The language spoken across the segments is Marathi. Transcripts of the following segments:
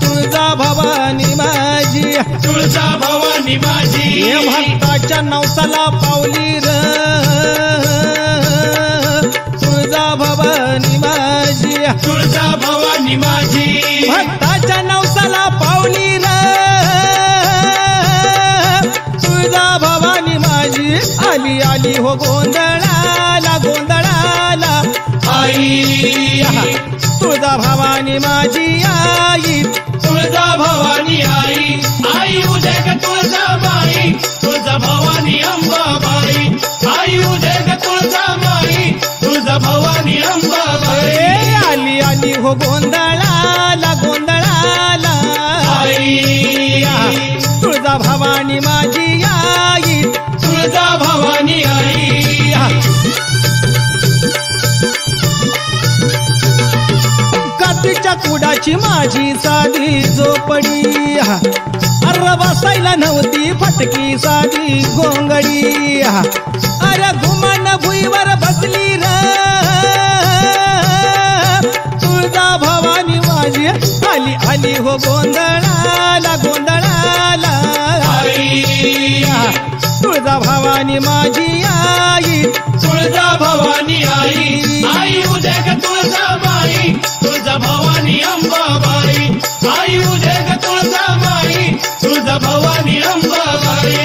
तुळजा भवानी माझी, तुळजा भवानी माझी, हे भक्ताच्या नवसाला पावली र तुळजा भवानी माझी, तुळजा भवानी माझी, भक्ताच्या नवसाला पावली र तुळजा भवानी माझी, आली आली हो गोंधळाला गोंधळाला आई, तुळजा भवानी माझी आई, तुळजा भवानी आई, आई उदे ग तुळजा माई, तुळजा भवानी अंबाबाई, आई उदे ग तुळजा माई, तुळजा भवानी अंबाबाई, आली आली हो गोंधळाला गोंधळाला आई, तुळजा भवानी माझी आई, तुळजा भवानी आई, काठीच्या कुडाची माझी साधी झोपडी, अरे बसायला नव्हती फटकी साधी गोंगडी, अरे घुमान भुईवर बसली र तुळजा भवानी माझी, आली आली हो गोंधळाला गोंधळाला आई, तुळजा भवानी माझी आई, तुळजा भवानी आई, आई उदे ग तुळजा माई, तुळजा भवानी अंबाबाई, आई उदे ग तुळजा माई, तुळजा भवानी अंबाबाई,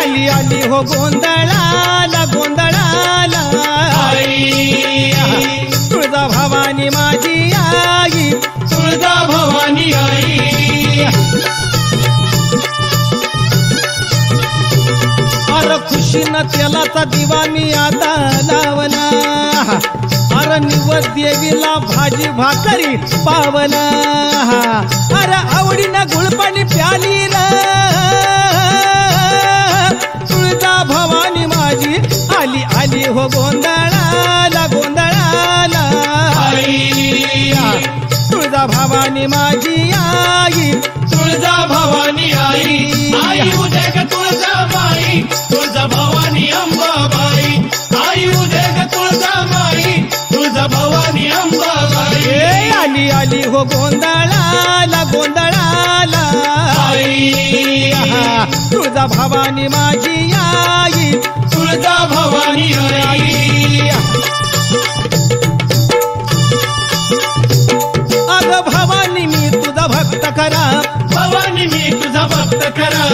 आली आली हो गोंधळाला गोंधळाला आई, तुळजा भवानी माझी आई, तुळजा भवानी आई, अरे खुशीनं तेलाचा दिवा मी आता लावला, अरे निवद देवीला भाजी भाकरी पावला, अरे आवडीनं गुळपाणी प्याली र तुळजा भवानी माझी, आली आली हो गोंधळाला गोंधळाला आई, तुळजा भवानी माझी आई, तुळजा भवानी आई, आई उदे ग तुळजा माई, तुळजा भवानी अंबाबाई, आई उदे ग तुळजा माई, तुळजा भवानी अंबाबाई, आली आली हो गोंधळाला गोंधळाला आई, तुळजा भवानी माझी आई, तुळजा भवानी आई, अग भवानी मी तुझा भक्त करा, भवानी मी तुझा भक्त करा,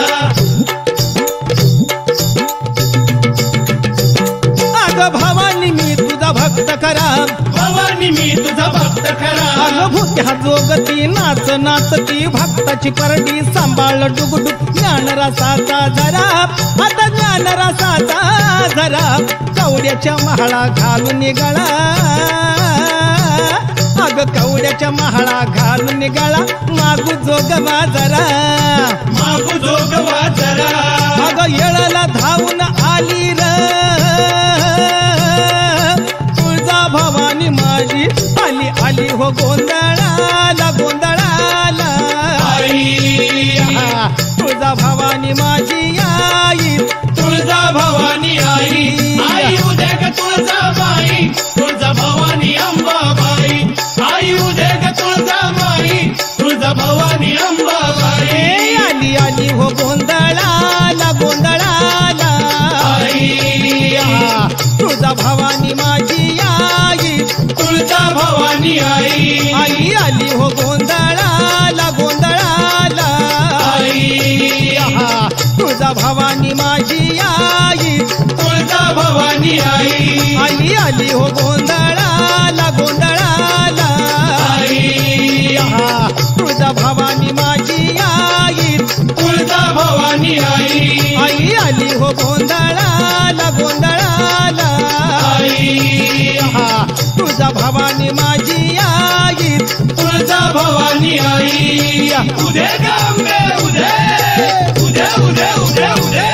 अग भवानी मी तुझा भक्त करा, भवानी मी तुझा भक्त करा, अग भूत्या जोगती नाच नाचती भक्ताची करडी सांभाळ डुगडुग ज्ञान रसाचा जरा, आता ज्ञान रसाचा जरा, कवड्याच्या महाळा घालून गळा, अग कवड्याच्या महाळा घालून गळा, मागू जोगवा जरा, मागू जोगवा जरा, अग येळाला धावून आली र तुळजा भवानी माझी, आली आली हो गोंधळाला गोंधळाला आई, तुळजा भवानी माझी आई, तुळजा भवानी आई, आई उदे ग तुळजा माई, तुळजा भवानी अंबाबाई, आई उदे ग तुळजा माई, तुळजा भवानी अंबाबाई, आली आली हो गोंधळाला गोंधळाला आई, तुळजा भवानी माझी आई, तुळजा भवानी आई, आई आली हो गोंधळाला गोंधळाला आई, तुळजा भवानी माझी आई, तुळजा भवानी आई, आई आली हो गोंधळाला गोंधळाला आई, तुळजा भवानी माझी आई, तुळजा भवानी आई, आई आली हो गोंधळाला गोंधळाला आई, तुळजा भवानी माझी आई, तुळजा भवानी आई, उदे ग अंबे उदे, उदे उदे उदे उदे